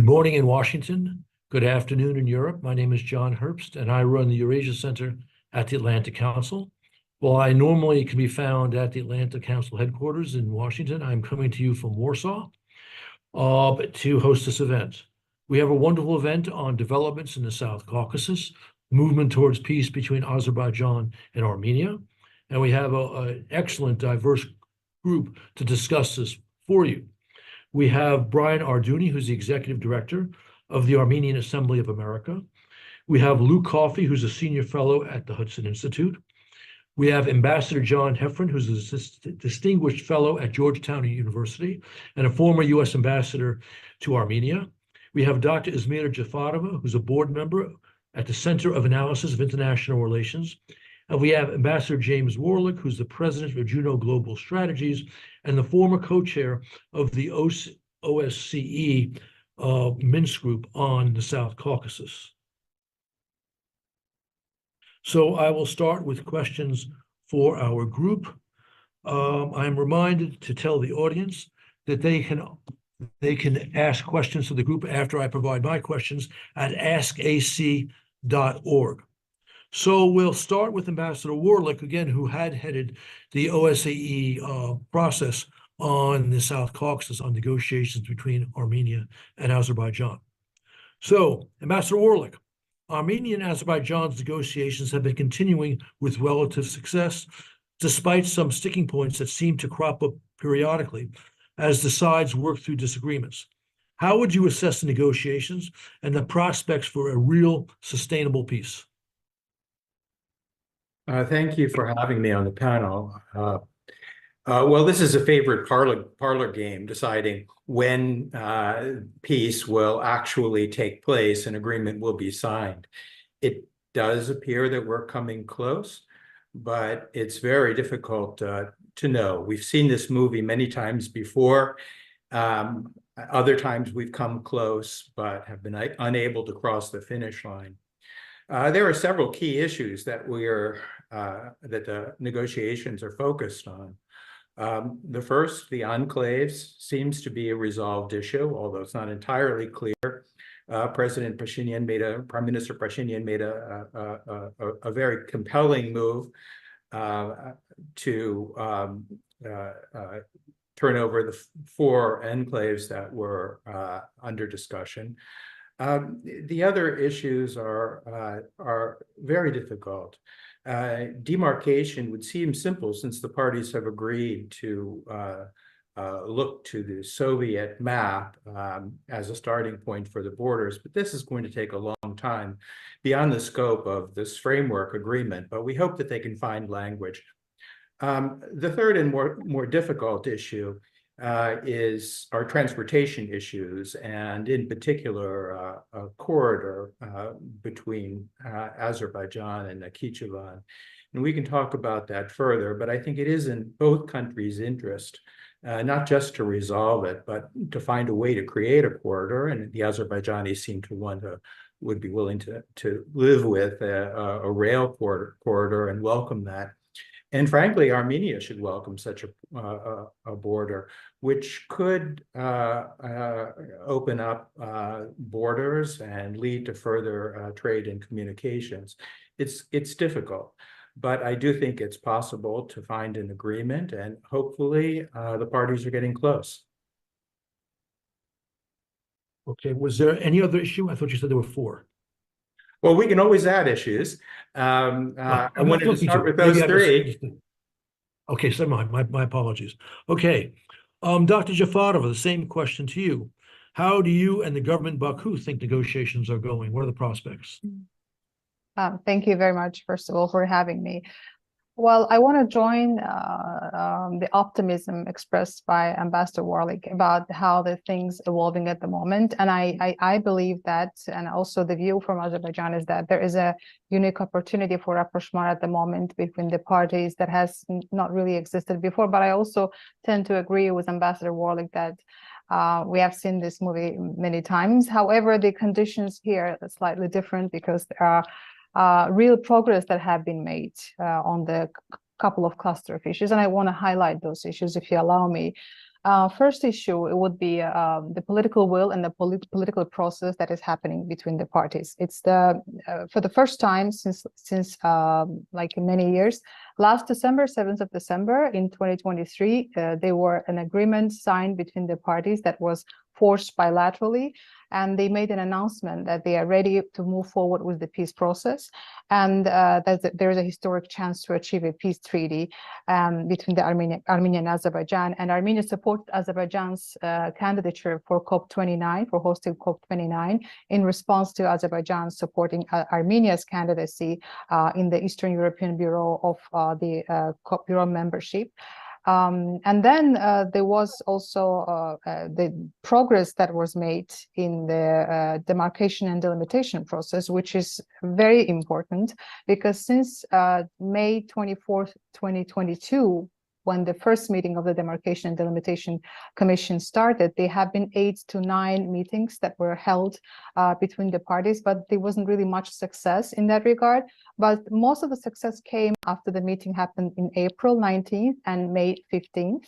Good morning in Washington. Good afternoon in Europe. My name is John Herbst, and I run the Eurasia Center at the Atlantic Council. While I normally can be found at the Atlantic Council headquarters in Washington, I'm coming to you from Warsaw to host this event. We have a wonderful event on developments in the South Caucasus, movement towards peace between Azerbaijan and Armenia, and we have an excellent, diverse group to discuss this for you. We have Brian Arduni, who's the executive director of the Armenian Assembly of America. We have Luke Coffey, who's a senior fellow at the Hudson Institute. We have Ambassador John Heffron, who's a distinguished fellow at Georgetown University and a former U.S. ambassador to Armenia. We have Dr. Izmira Jafarova, who's a board member at the Center of Analysis of International Relations. And we have Ambassador James Warlick, who's the president of Juno Global Strategies and the former co-chair of the OSCE Minsk Group on the South Caucasus. So I will start with questions for our group. I'm reminded to tell the audience that they can ask questions to the group after I provide my questions at askac.org. So we'll start with Ambassador Warlick, again, who had headed the OSCE process on the South Caucasus on negotiations between Armenia and Azerbaijan. So, Ambassador Warlick, Armenia and Azerbaijan's negotiations have been continuing with relative success, despite some sticking points that seem to crop up periodically as the sides work through disagreements. How would you assess the negotiations and the prospects for a real sustainable peace? Thank you for having me on the panel. Well, this is a favorite parlor game, deciding when peace will actually take place and agreement will be signed. It does appear that we're coming close, but it's very difficult to know. We've seen this movie many times before. Other times we've come close, but have been unable to cross the finish line. There are several key issues that that the negotiations are focused on. The first, the enclaves, seems to be a resolved issue, although it's not entirely clear. Prime Minister Pashinyan made a very compelling move to turn over the 4 enclaves that were under discussion. The other issues are very difficult. Demarcation would seem simple since the parties have agreed to look to the Soviet map as a starting point for the borders, but this is going to take a long time beyond the scope of this framework agreement, but we hope that they can find language. The third and more difficult issue is our transportation issues, and in particular, a corridor between Azerbaijan and Nakhchivan. And we can talk about that further, but I think it is in both countries' interest, not just to resolve it, but to find a way to create a corridor. And the Azerbaijanis seem to would be willing to live with a rail corridor and welcome that. And frankly, Armenia should welcome such a border, which could open up borders and lead to further trade and communications. It's difficult, but I do think it's possible to find an agreement, and hopefully the parties are getting close. Okay, was there any other issue? I thought you said there were 4. Well, we can always add issues. I wanted to start with those 3. Okay, so my apologies. Okay, Dr. Jafarova, the same question to you. How do you and the government Baku think negotiations are going? What are the prospects? Thank you very much, first of all, for having me. Well, I want to join the optimism expressed by Ambassador Warlick about how the things evolving at the moment. And I believe that, and also the view from Azerbaijan is that there is a unique opportunity for rapprochement at the moment between the parties that has not really existed before. But I also tend to agree with Ambassador Warlick that we have seen this movie many times. However, the conditions here are slightly different because there are real progress that have been made on the couple of cluster of issues, and I want to highlight those issues if you allow me. First issue, it would be the political will and the political process that is happening between the parties. It's for the first time since like many years. Last December, 7th of December in 2023, there were an agreement signed between the parties that was forged bilaterally, and they made an announcement that they are ready to move forward with the peace process, and that there is a historic chance to achieve a peace treaty between the Armenia and Azerbaijan. And Armenia supported Azerbaijan's candidature for COP29, for hosting COP29, in response to Azerbaijan supporting Armenia's candidacy in the Eastern European Bureau of the COP Bureau membership. And then there was also the progress that was made in the demarcation and delimitation process, which is very important, because since May 24th, 2022, when the first meeting of the Demarcation and Delimitation Commission started, there have been 8 to 9 meetings that were held between the parties, but there wasn't really much success in that regard. But most of the success came after the meeting happened in April 19th and May 15th.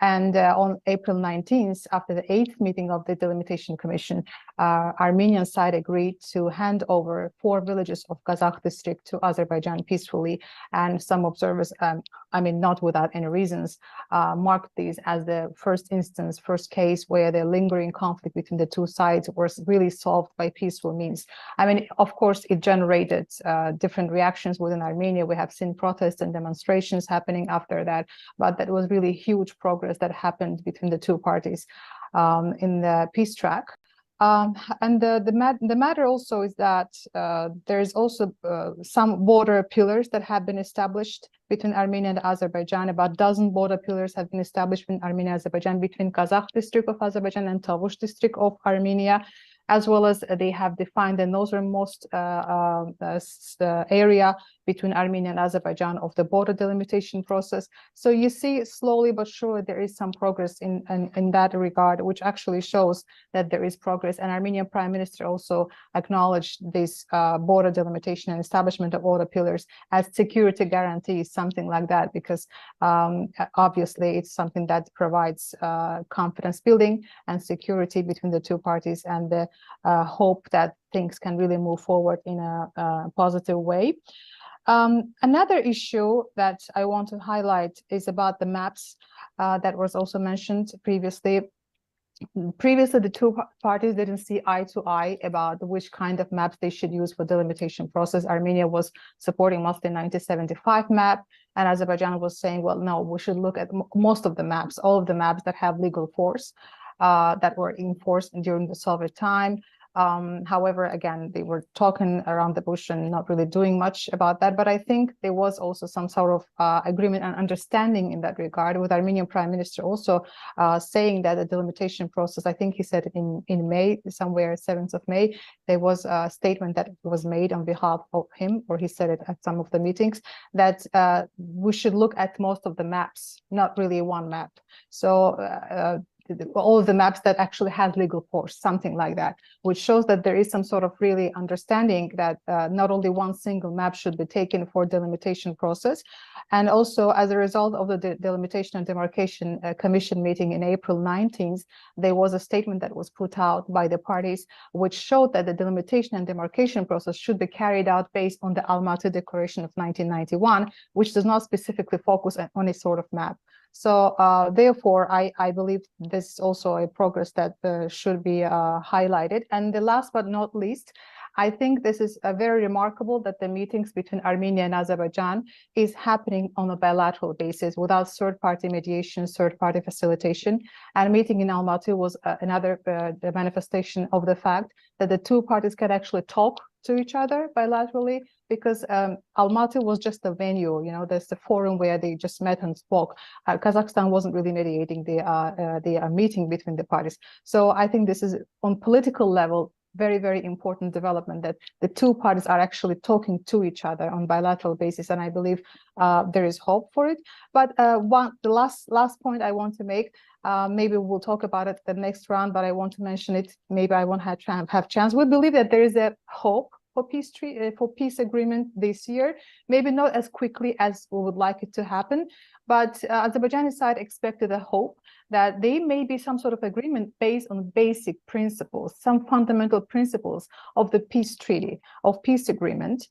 And on April 19th, after the 8th meeting of the Delimitation Commission, Armenian side agreed to hand over 4 villages of Kazakh district to Azerbaijan peacefully. And some observers, I mean, not without any reasons, marked these as the first instance, first case where the lingering conflict between the two sides was really solved by peaceful means. I mean, of course, it generated different reactions within Armenia. We have seen protests and demonstrations happening after that, but that was really huge progress that happened between the two parties in the peace track. And the matter also is that there is also some border pillars that have been established between Armenia and Azerbaijan. About a dozen border pillars have been established between Armenia and Azerbaijan, between Kazakh district of Azerbaijan and Tavush district of Armenia, as well as they have defined the northernmost area between Armenia and Azerbaijan of the border delimitation process. So you see, slowly but surely, there is some progress in that regard, which actually shows that there is progress. And Armenian Prime Minister also acknowledged this border delimitation and establishment of border pillars as security guarantees, something like that, because obviously it's something that provides confidence building and security between the two parties, and the hope that things can really move forward in a positive way. Another issue that I want to highlight is about the maps that was also mentioned previously. Previously, the two parties didn't see eye to eye about which kind of maps they should use for delimitation process. Armenia was supporting mostly 1975 map, and Azerbaijan was saying, well, no, we should look at most of the maps, all of the maps that have legal force, that were in force during the Soviet time. However, again, they were talking around the bush and not really doing much about that. But I think there was also some sort of agreement and understanding in that regard, with Armenian Prime Minister also saying that the delimitation process, I think he said it in May, somewhere 7th of May, there was a statement that was made on behalf of him, or he said it at some of the meetings, that we should look at most of the maps, not really one map. So all of the maps that actually have legal force, something like that, which shows that there is some sort of really understanding that not only one single map should be taken for delimitation process. And also, as a result of the Delimitation and Demarcation Commission meeting in April 19th, there was a statement that was put out by the parties, which showed that the delimitation and demarcation process should be carried out based on the Almaty Declaration of 1991, which does not specifically focus on a sort of map. So therefore, I believe this is also a progress that should be highlighted. And the last but not least, I think this is very remarkable that the meetings between Armenia and Azerbaijan is happening on a bilateral basis without third-party mediation, third-party facilitation. And a meeting in Almaty was another manifestation of the fact that the two parties can actually talk to each other bilaterally, because Almaty was just a venue, there's the forum where they just met and spoke. Kazakhstan wasn't really mediating the meeting between the parties. So I think this is, on political level, very, very important development, that the two parties are actually talking to each other on bilateral basis, and I believe there is hope for it. But the last point I want to make, maybe we'll talk about it the next round, but I want to mention it. Maybe I won't have chance. We believe that there is a hope for peace agreement this year, maybe not as quickly as we would like it to happen, but Azerbaijani side expected a hope that there may be some sort of agreement based on basic principles, some fundamental principles of the peace treaty, of peace agreement,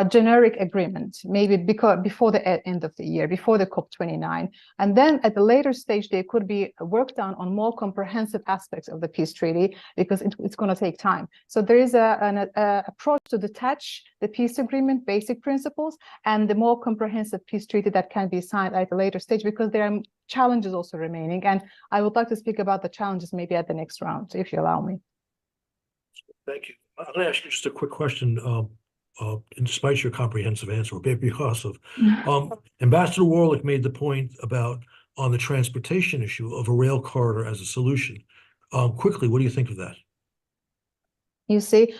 generic agreement, maybe before the end of the year, before the COP29. And then at the later stage, there could be work done on more comprehensive aspects of the peace treaty, because it's going to take time. So there is an approach to detach the peace agreement, basic principles, and the more comprehensive peace treaty that can be signed at a later stage, because there are challenges also remaining. And I would like to speak about the challenges maybe at the next round, if you allow me. Thank you. I'm going to ask you just a quick question, despite your comprehensive answer, because of Ambassador Warlick made the point about on the transportation issue of a rail corridor as a solution. Quickly, what do you think of that? You see,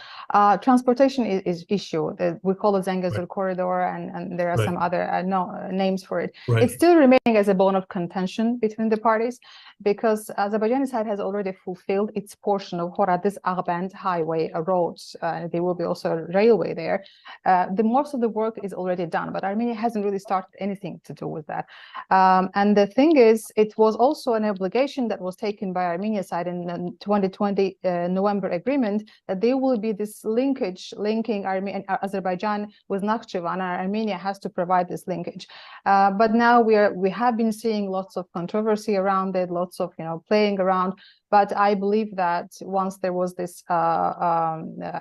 transportation is issue. We call it Zangezur corridor, and there are some other names for it. It's still remaining as a bone of contention between the parties, because Azerbaijani side has already fulfilled its portion of Horadiz-Aghband highway roads. There will be also a railway there. The most of the work is already done, but Armenia hasn't really started anything to do with that. And the thing is, it was also an obligation that was taken by Armenia side in the 2020 November agreement, that there will be this linkage linking Azerbaijan with Nakhchivan, and Armenia has to provide this linkage. But now we have been seeing lots of controversy around it, lots of playing around. But I believe that once there was this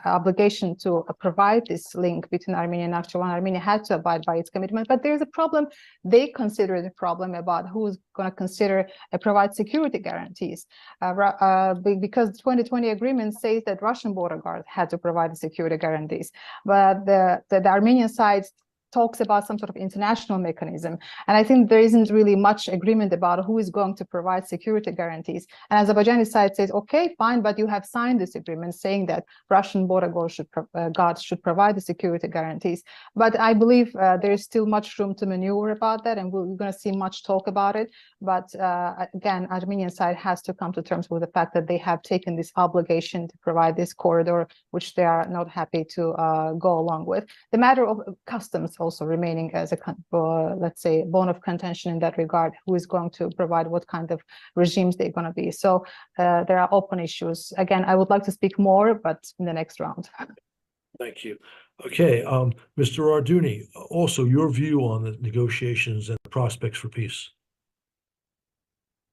obligation to provide this link between Armenia and Nakhchivan, Armenia had to abide by its commitment. But there's a problem. They consider the problem about who's going to provide security guarantees, because the 2020 agreement says that Russian border guard had to provide the security guarantees, but the Armenian side talks about some sort of international mechanism. And I think there isn't really much agreement about who is going to provide security guarantees. And Azerbaijani side says, okay, fine, but you have signed this agreement saying that Russian border guards should provide the security guarantees. But I believe there is still much room to maneuver about that, and we're going to see much talk about it. But again, Armenian side has to come to terms with the fact that they have taken this obligation to provide this corridor, which they are not happy to go along with. The matter of customs also remaining as a, let's say, bone of contention in that regard, who is going to provide what kind of regimes they're going to be. So there are open issues. Again, I would like to speak more, but in the next round. Thank you. Okay, Mr. Arduni, also your view on the negotiations and the prospects for peace.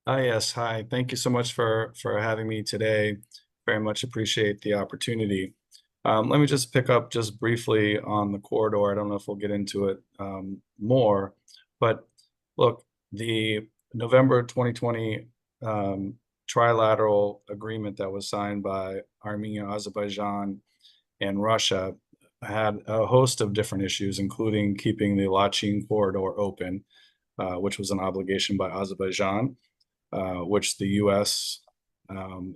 Yes, hi. Thank you so much for having me today. Very much appreciate the opportunity. Let me just pick up just briefly on the corridor. I don't know if we'll get into it more, but look, the November 2020 trilateral agreement that was signed by Armenia, Azerbaijan, and Russia had a host of different issues, including keeping the Lachin corridor open, which was an obligation by Azerbaijan, which the U.S.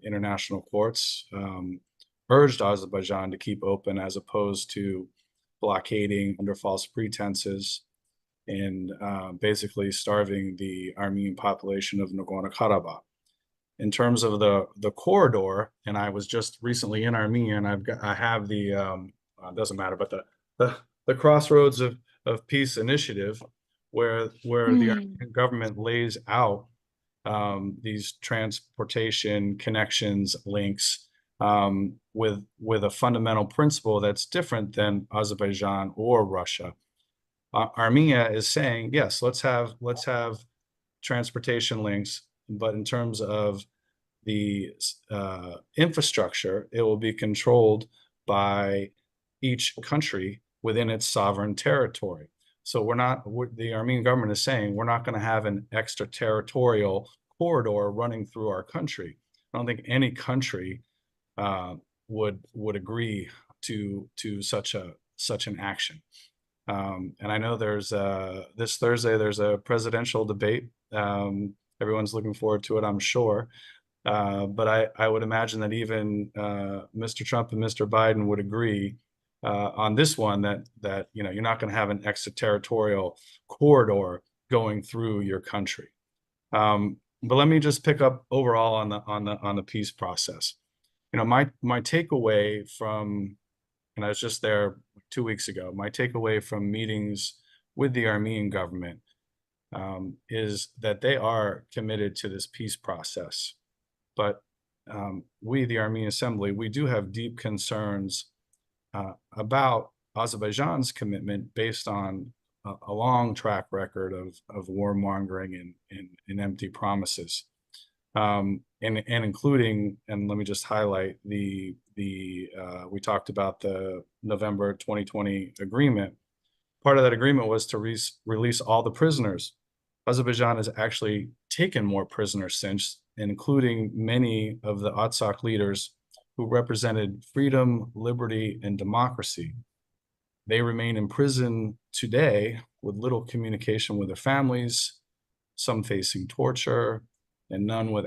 International courts urged Azerbaijan to keep open, as opposed to blockading under false pretenses and basically starving the Armenian population of Nagorno-Karabakh. In terms of the corridor, and I was just recently in Armenia, and I have the doesn't matter, but the Crossroads of Peace initiative, where the Armenian government lays out these transportation connections, links, with a fundamental principle that's different than Azerbaijan or Russia. Armenia is saying, yes, let's have transportation links, but in terms of the infrastructure, it will be controlled by each country within its sovereign territory. So the Armenian government is saying, we're not going to have an extraterritorial corridor running through our country. I don't think any country would agree to such an action. And I know there's this Thursday there's a presidential debate. Everyone's looking forward to it, I'm sure. But I would imagine that even Mr. Trump and Mr. Biden would agree on this one, that you're not going to have an extraterritorial corridor going through your country. But let me just pick up overall on the peace process. My takeaway from, and I was just there 2 weeks ago, my takeaway from meetings with the Armenian government is that they are committed to this peace process. But we, the Armenian Assembly, we do have deep concerns about Azerbaijan's commitment based on a long track record of warmongering and empty promises. And including, and let me just highlight we talked about the November 2020 agreement. Part of that agreement was to release all the prisoners. Azerbaijan has actually taken more prisoners since, including many of the Artsakh leaders who represented freedom, liberty, and democracy. They remain in prison today with little communication with their families, some facing torture, and none with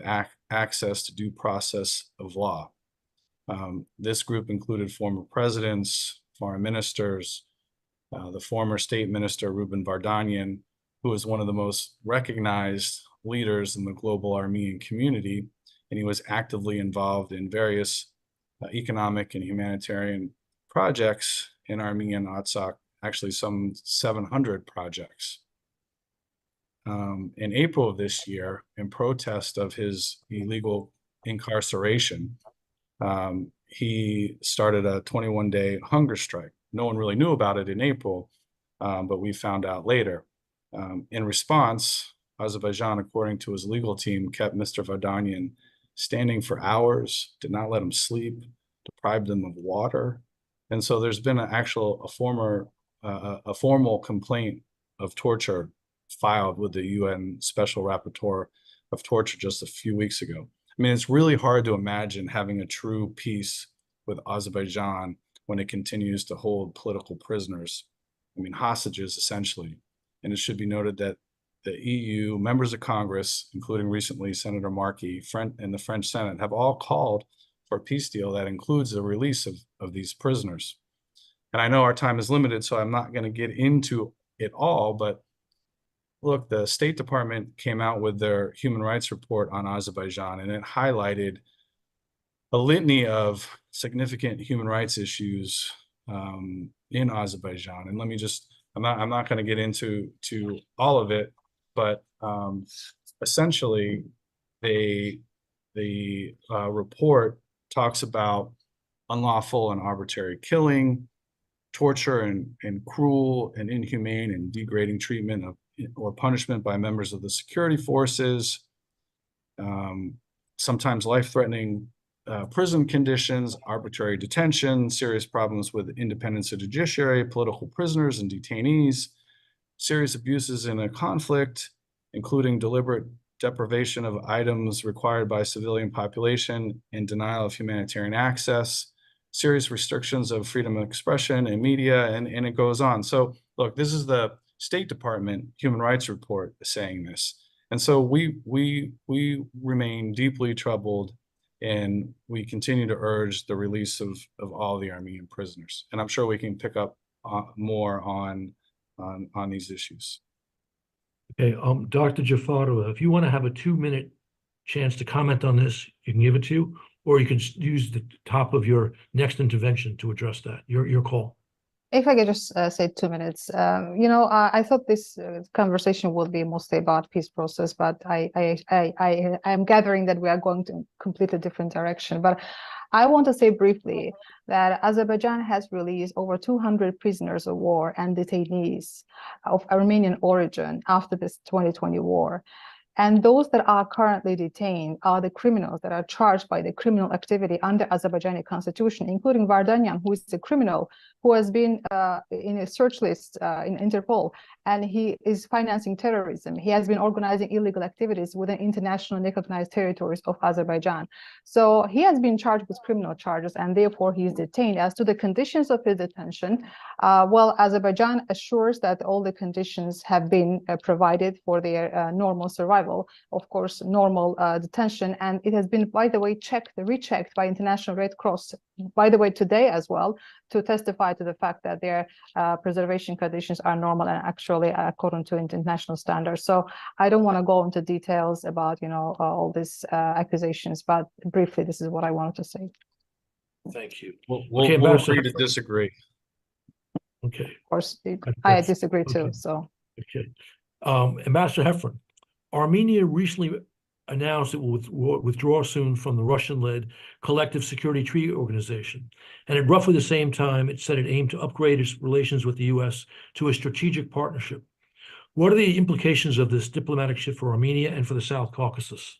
access to due process of law. This group included former presidents, foreign ministers, the former state minister, Ruben Vardanyan, who is one of the most recognized leaders in the global Armenian community, and he was actively involved in various economic and humanitarian projects in Armenia and Artsakh, actually some 700 projects. In April of this year, in protest of his illegal incarceration, he started a 21-day hunger strike. No one really knew about it in April, but we found out later. In response, Azerbaijan, according to his legal team, kept Mr. Vardanyan standing for hours, did not let him sleep, deprived him of water. And so there's been a formal complaint of torture filed with the UN Special Rapporteur of Torture just a few weeks ago. I mean, it's really hard to imagine having a true peace with Azerbaijan when it continues to hold political prisoners, I mean, hostages essentially. And it should be noted that the EU, members of Congress, including recently Senator Markey and the French Senate, have all called for a peace deal that includes the release of these prisoners. And I know our time is limited, so I'm not going to get into it all, but look, the State Department came out with their human rights report on Azerbaijan, and it highlighted a litany of significant human rights issues in Azerbaijan. And let me just, I'm not going to get into all of it, but essentially the report talks about unlawful and arbitrary killing, torture and cruel and inhumane and degrading treatment or punishment by members of the security forces, sometimes life-threatening prison conditions, arbitrary detention, serious problems with independence of judiciary, political prisoners and detainees, serious abuses in a conflict, including deliberate deprivation of items required by civilian population and denial of humanitarian access, serious restrictions of freedom of expression and media, and it goes on. So look, this is the State Department Human Rights Report saying this. And so we remain deeply troubled, and we continue to urge the release of all the Armenian prisoners. And I'm sure we can pick up more on these issues. Okay, Dr. Jafarova, if you want to have a 2-minute chance to comment on this, you can give it to you, or you can use the top of your next intervention to address that. Your call. If I could just say 2 minutes, I thought this conversation would be mostly about peace process, but I am gathering that we are going to completely different direction. But I want to say briefly that Azerbaijan has released over 200 prisoners of war and detainees of Armenian origin after this 2020 war. And those that are currently detained are the criminals that are charged by the criminal activity under Azerbaijani constitution, including Vardanyan, who is a criminal who has been in a search list in Interpol, and he is financing terrorism. He has been organizing illegal activities within international recognized territories of Azerbaijan. So he has been charged with criminal charges, and therefore he is detained. As to the conditions of his detention, well, Azerbaijan assures that all the conditions have been provided for their normal survival, of course, normal detention. And it has been, by the way, rechecked by International Red Cross, by the way, today as well, to testify to the fact that their preservation conditions are normal and actually according to international standards. So I don't want to go into details about, all these accusations, but briefly, this is what I wanted to say. Thank you. We'll agree to disagree. Okay. Of course, I disagree too. So. Okay. Ambassador Heffron, Armenia recently announced it will withdraw soon from the Russian-led Collective Security Treaty Organization. And at roughly the same time, it said it aimed to upgrade its relations with the U.S. to a strategic partnership. What are the implications of this diplomatic shift for Armenia and for the South Caucasus?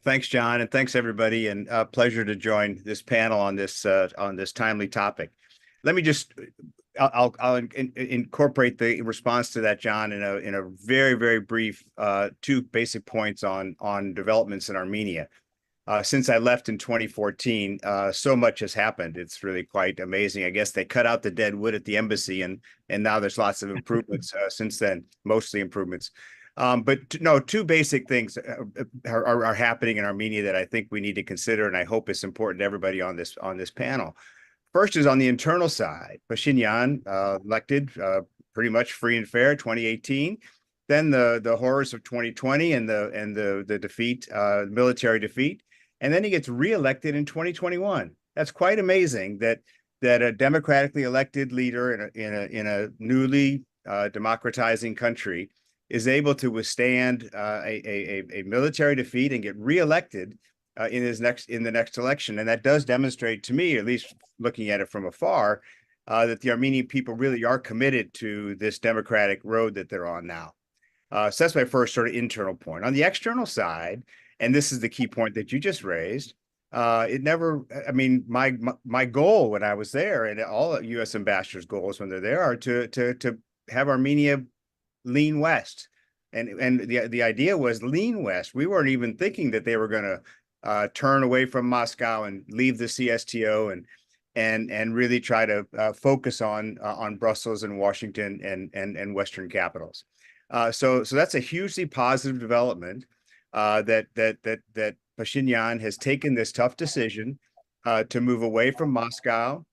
Thanks, John, and thanks everybody, and pleasure to join this panel on this timely topic. Let me just, I'll incorporate the response to that, John, in a very, very brief two basic points on developments in Armenia. Since I left in 2014, so much has happened. It's really quite amazing. I guess they cut out the dead wood at the embassy, and now there's lots of improvements since then, mostly improvements. But no, two basic things are happening in Armenia that I think we need to consider, and I hope it's important to everybody on this panel. First is on the internal side. Pashinyan elected pretty much free and fair 2018. Then the horrors of 2020 and the defeat, military defeat, and then he gets reelected in 2021. That's quite amazing that a democratically elected leader in a newly democratizing country is able to withstand a military defeat and get reelected in the next election. And that does demonstrate to me, at least looking at it from afar, that the Armenian people really are committed to this democratic road that they're on now. So that's my first sort of internal point. On the external side, and this is the key point that you just raised, my goal when I was there, and all U.S. ambassadors' goals when they're there, are to have Armenia lean west. And the idea was lean west. We weren't even thinking that they were going to turn away from Moscow and leave the CSTO and really try to focus on Brussels and Washington and Western capitals. So that's a hugely positive development, that Pashinyan has taken this tough decision to move away from Moscow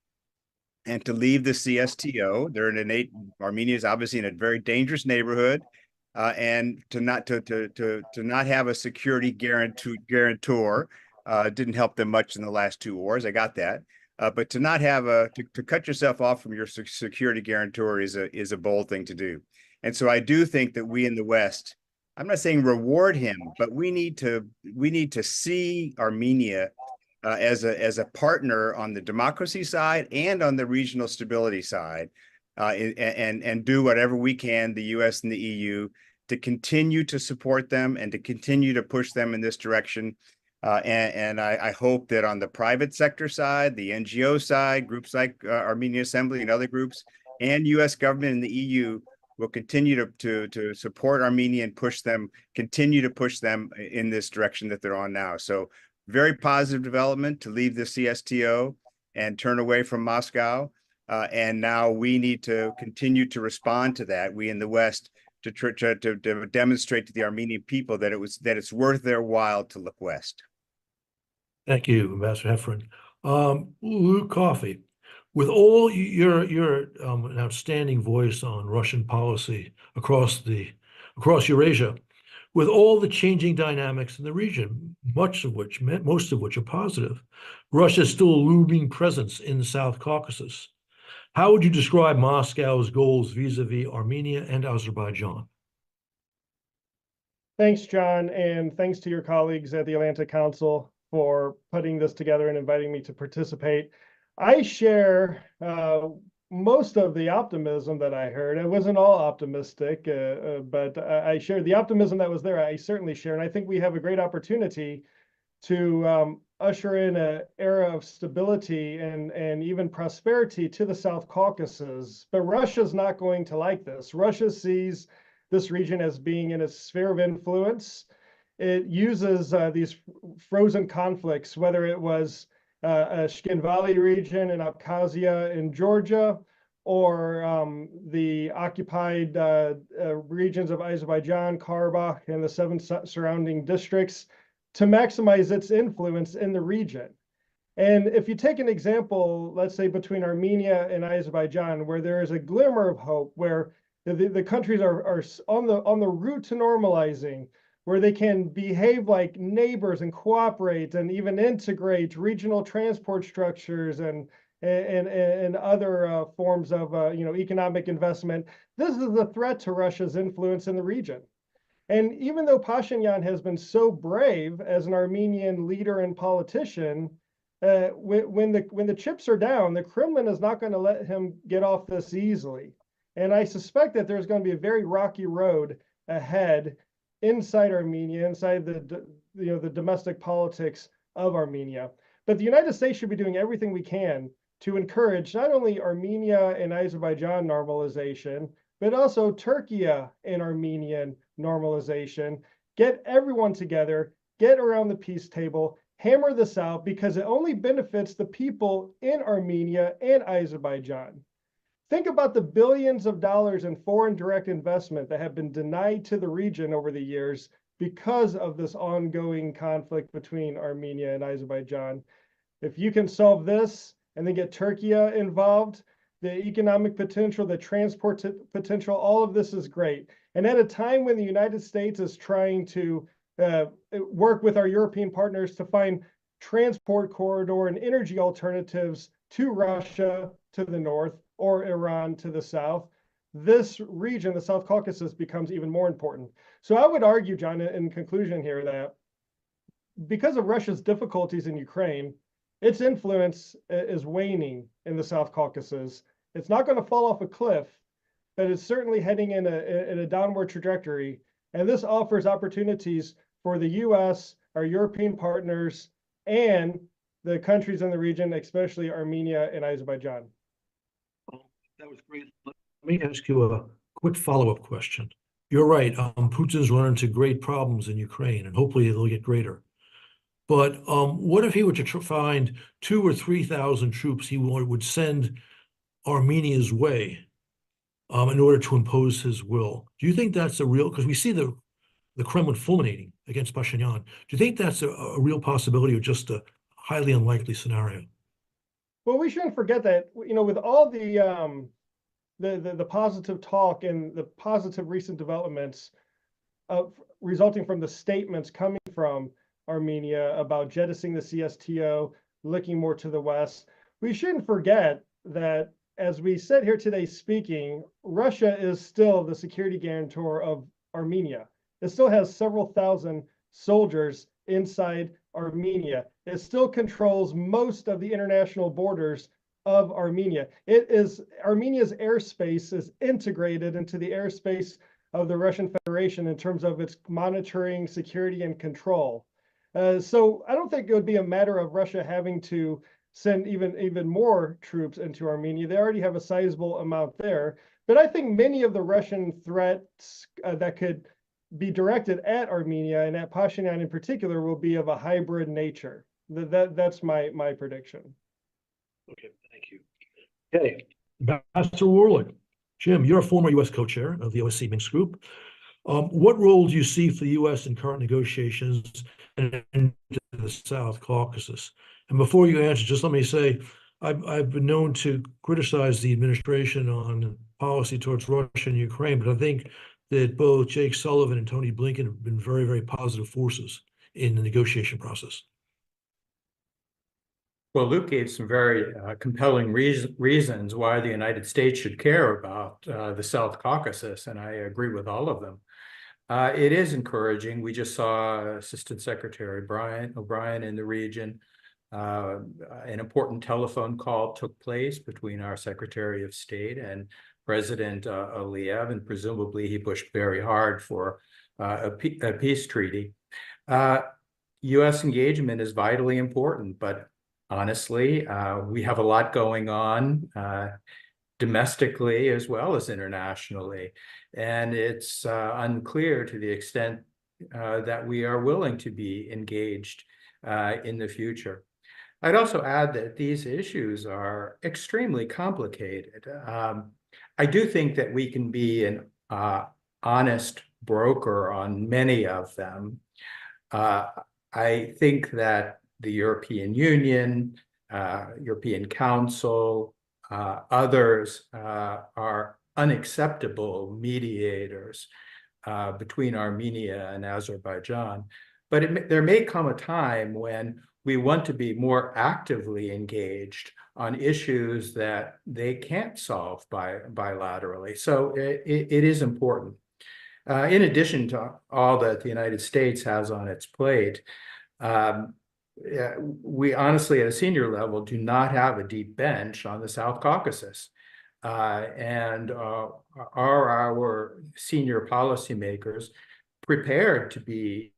and to leave the CSTO. Armenia is obviously in a very dangerous neighborhood, and to not have a security guarantor didn't help them much in the last two wars. I got that. But to not have to cut yourself off from your security guarantor is a bold thing to do. And so I do think that we in the West, I'm not saying reward him, but we need to see Armenia as a partner on the democracy side and on the regional stability side, and do whatever we can, the U.S. and the EU, to continue to support them and to continue to push them in this direction. And I hope that on the private sector side, the NGO side, groups like Armenia Assembly and other groups, and U.S. government and the EU will continue to support Armenia and continue to push them in this direction that they're on now. So very positive development to leave the CSTO and turn away from Moscow. And now we need to continue to respond to that, we in the West, to demonstrate to the Armenian people that it's worth their while to look west. Thank you, Ambassador Heffron. Luke Coffey, with all you're an outstanding voice on Russian policy across Eurasia, with all the changing dynamics in the region, most of which are positive, Russia's still a looming presence in the South Caucasus. How would you describe Moscow's goals vis-a-vis Armenia and Azerbaijan? Thanks, John, and thanks to your colleagues at the Atlantic Council for putting this together and inviting me to participate. I share most of the optimism that I heard. It wasn't all optimistic, but I shared the optimism that was there. I certainly share, and I think we have a great opportunity to usher in an era of stability and even prosperity to the South Caucasus. But Russia's not going to like this. Russia sees this region as being in a sphere of influence. It uses these frozen conflicts, whether it was Ashken Valley region in Abkhazia in Georgia, or the occupied regions of Azerbaijan, Karabakh, and the 7 surrounding districts, to maximize its influence in the region. And if you take an example, let's say between Armenia and Azerbaijan, where there is a glimmer of hope, where the countries are on the route to normalizing, where they can behave like neighbors and cooperate and even integrate regional transport structures and and other forms of economic investment. This is a threat to Russia's influence in the region. And even though Pashinyan has been so brave as an Armenian leader and politician, when the chips are down, the Kremlin is not going to let him get off this easily. And I suspect that there's going to be a very rocky road ahead inside Armenia, inside the domestic politics of Armenia. But the United States should be doing everything we can to encourage not only Armenia and Azerbaijan normalization, but also Turkey and Armenian normalization. Get everyone together, get around the peace table, hammer this out, because it only benefits the people in Armenia and Azerbaijan. Think about the billions of dollars in foreign direct investment that have been denied to the region over the years because of this ongoing conflict between Armenia and Azerbaijan. If you can solve this and then get Turkey involved, the economic potential, the transport potential, all of this is great. And at a time when the United States is trying to work with our European partners to find transport corridor and energy alternatives to Russia to the north or Iran to the south, this region, the South Caucasus, becomes even more important. So I would argue, John, in conclusion here, that because of Russia's difficulties in Ukraine, its influence is waning in the South Caucasus. It's not going to fall off a cliff, but it's certainly heading in a downward trajectory. And this offers opportunities for the U.S., our European partners, and the countries in the region, especially Armenia and Azerbaijan. That was great. Let me ask you a quick follow-up question. You're right. Putin's run into great problems in Ukraine, and hopefully they'll get greater. But what if he were to find 2,000 or 3,000 troops he would send Armenia's way in order to impose his will? Do you think that's a real, because we see the Kremlin fulminating against Pashinyan. Do you think that's a real possibility or just a highly unlikely scenario? Well, we shouldn't forget that, with all the positive talk and the positive recent developments resulting from the statements coming from Armenia about jettisoning the CSTO, looking more to the west, we shouldn't forget that as we sit here today speaking, Russia is still the security guarantor of Armenia. It still has several thousand soldiers inside Armenia. It still controls most of the international borders of Armenia. Armenia's airspace is integrated into the airspace of the Russian Federation in terms of its monitoring, security, and control. So I don't think it would be a matter of Russia having to send even more troops into Armenia. They already have a sizable amount there. But I think many of the Russian threats that could be directed at Armenia and at Pashinyan in particular will be of a hybrid nature. That's my prediction. Okay, thank you. Okay, Ambassador Warlick. Jim, you're a former U.S. co-chair of the OSCE Minsk Group. What role do you see for the U.S. in current negotiations in the South Caucasus? And before you answer, just let me say, I've been known to criticize the administration on policy towards Russia and Ukraine, but I think that both Jake Sullivan and Tony Blinken have been very, very positive forces in the negotiation process. Well, Luke gave some very compelling reasons why the United States should care about the South Caucasus, and I agree with all of them. It is encouraging. We just saw Assistant Secretary Brian O'Brien in the region. An important telephone call took place between our Secretary of State and President Aliyev, and presumably he pushed very hard for a peace treaty. U.S. engagement is vitally important, but honestly, we have a lot going on domestically as well as internationally, and it's unclear to the extent that we are willing to be engaged in the future. I'd also add that these issues are extremely complicated. I do think that we can be an honest broker on many of them. I think that the European Union, European Council, others are unacceptable mediators between Armenia and Azerbaijan. But there may come a time when we want to be more actively engaged on issues that they can't solve bilaterally. So it is important. In addition to all that the United States has on its plate, we honestly, at a senior level, do not have a deep bench on the South Caucasus. And are our senior policymakers prepared to be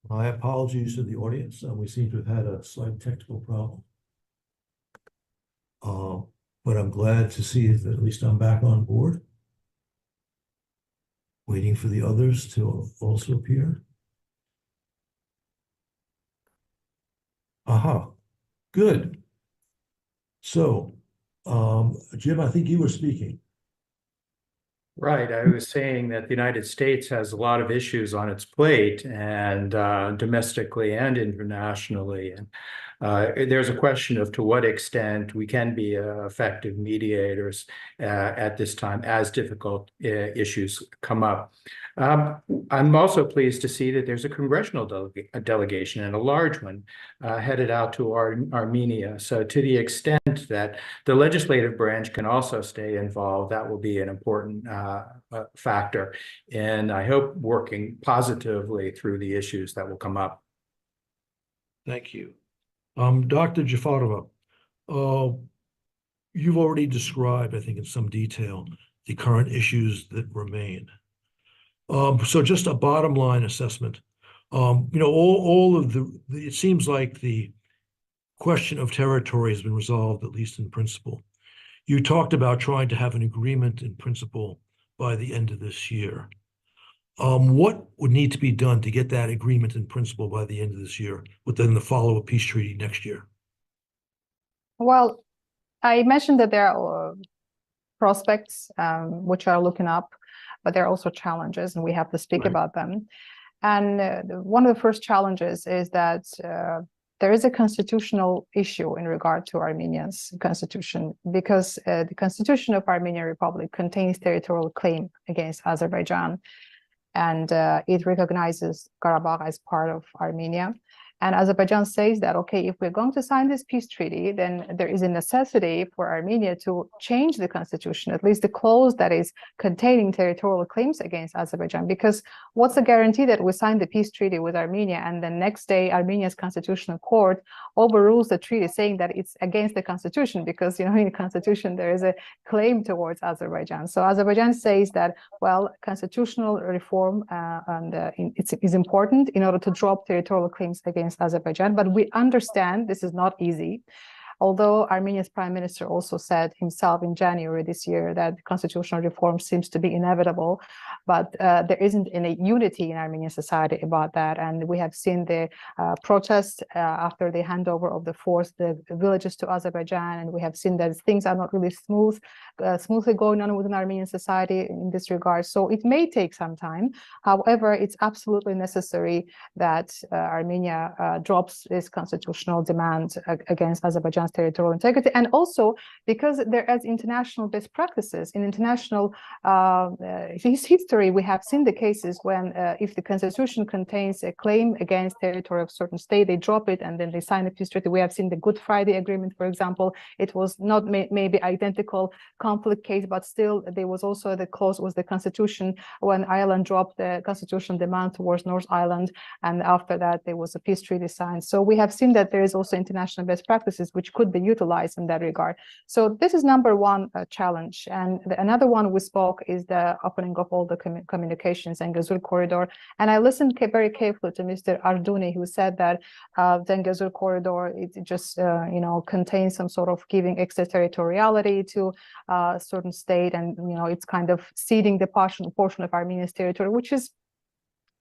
My apologies to the audience. We seem to have had a slight technical problem. But I'm glad to see that at least I'm back on board. Waiting for the others to also appear. Aha, good. So, Jim, I think you were speaking. Right. I was saying that the United States has a lot of issues on its plate, and domestically and internationally. And there's a question of to what extent we can be effective mediators at this time as difficult issues come up. I'm also pleased to see that there's a congressional delegation, and a large one, headed out to Armenia. So to the extent that the legislative branch can also stay involved, that will be an important factor in, I hope, working positively through the issues that will come up. Thank you. Dr. Jafarova, you've already described, I think, in some detail, the current issues that remain. So just a bottom line assessment. All of it seems like the question of territory has been resolved, at least in principle. You talked about trying to have an agreement in principle by the end of this year. What would need to be done to get that agreement in principle by the end of this year, within the follow-up peace treaty next year? Well, I mentioned that there are prospects which are looking up, but there are also challenges, and we have to speak about them. And one of the first challenges is that there is a constitutional issue in regard to Armenia's constitution, because the constitution of Armenian Republic contains territorial claim against Azerbaijan, and it recognizes Karabakh as part of Armenia. And Azerbaijan says that, okay, if we're going to sign this peace treaty, then there is a necessity for Armenia to change the constitution, at least the clause that is containing territorial claims against Azerbaijan. Because what's the guarantee that we sign the peace treaty with Armenia, and the next day Armenia's constitutional court overrules the treaty saying that it's against the constitution, because, in the constitution there is a claim towards Azerbaijan. So Azerbaijan says that, well, constitutional reform is important in order to drop territorial claims against Azerbaijan, but we understand this is not easy. although Armenia's prime minister also said himself in January this year that constitutional reform seems to be inevitable, but there isn't any unity in Armenian society about that. And we have seen the protests after the handover of the villages to Azerbaijan, and we have seen that things are not really smoothly going on within Armenian society in this regard. So it may take some time. However, it's absolutely necessary that Armenia drops its constitutional demand against Azerbaijan's territorial integrity, and also because there is international best practices in international history. We have seen the cases when if the constitution contains a claim against territory of certain state, they drop it and then they sign a peace treaty. We have seen the Good Friday Agreement, for example. It was not maybe identical conflict case, but still there was also the clause was the constitution when Ireland dropped the constitutional demand towards North Ireland, and after that there was a peace treaty signed. So we have seen that there is also international best practices which could be utilized in that regard. So this is number one challenge. And another one we spoke is the opening of all the communications and Gazur corridor. And I listened very carefully to Mr. Arduni, who said that the Gazur corridor, it just contains some sort of giving extraterritoriality to a certain state, and it's kind of ceding the portion of Armenia's territory, which is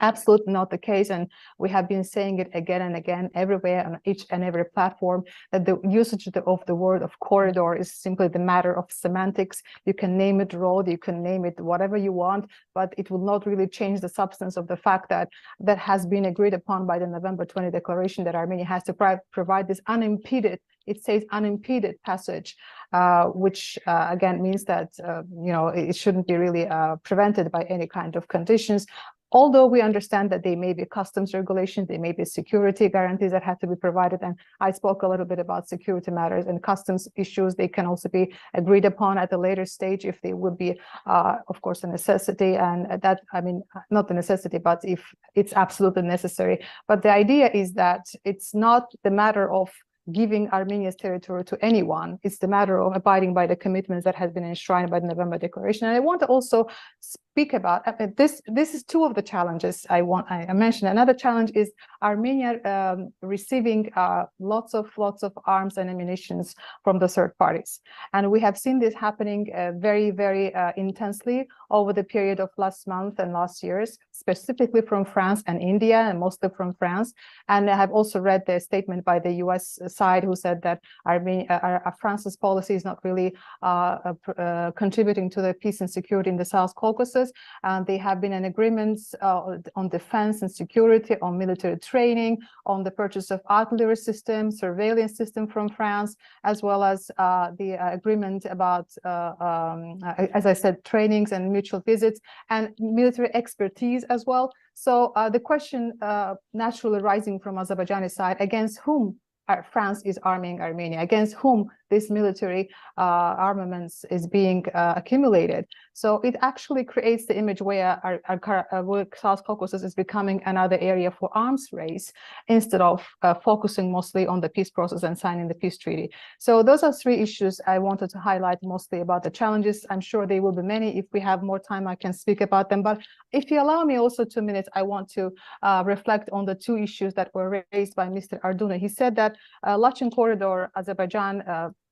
absolutely not the case. And we have been saying it again and again everywhere on each and every platform that the usage of the word of corridor is simply the matter of semantics. You can name it road, you can name it whatever you want, but it will not really change the substance of the fact that that has been agreed upon by the November 20 declaration that Armenia has to provide this unimpeded, it says unimpeded passage, which again means that it shouldn't be really prevented by any kind of conditions. Although we understand that there may be customs regulations, there may be security guarantees that have to be provided. And I spoke a little bit about security matters and customs issues. They can also be agreed upon at a later stage if they would be, of course, a necessity. And that, I mean, not the necessity, but if it's absolutely necessary. But the idea is that it's not the matter of giving Armenia's territory to anyone. It's the matter of abiding by the commitments that has been enshrined by the November Declaration. And I want to also speak about this. This is two of the challenges I mentioned. Another challenge is Armenia receiving lots of arms and ammunition from the third parties, and we have seen this happening very, very intensely over the period of last month and last years, specifically from France and India, and mostly from France. And I have also read the statement by the U.S. side who said that France's policy is not really contributing to the peace and security in the South Caucasus. They have been in agreements on defense and security, on military training, on the purchase of artillery systems, surveillance system from France, as well as the agreement about, as I said, trainings and mutual visits and military expertise as well. So the question naturally rising from Azerbaijani side, against whom France is arming Armenia, against whom this military armaments is being accumulated. So it actually creates the image where South Caucasus is becoming another area for arms race instead of focusing mostly on the peace process and signing the peace treaty. So those are three issues I wanted to highlight mostly about the challenges. I'm sure there will be many. If we have more time, I can speak about them. But if you allow me also 2 minutes, I want to reflect on the two issues that were raised by Mr. Arduna. He said that Lachin corridor, Azerbaijan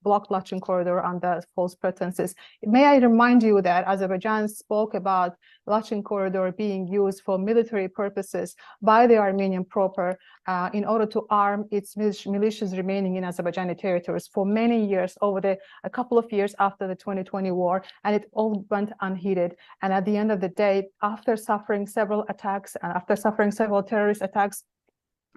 blocked Lachin corridor under false pretenses. May I remind you that Azerbaijan spoke about Lachin corridor being used for military purposes by the Armenian proper in order to arm its militias remaining in Azerbaijani territories for many years, over a couple of years after the 2020 war, and it all went unheeded. And at the end of the day, after suffering several attacks and after suffering several terrorist attacks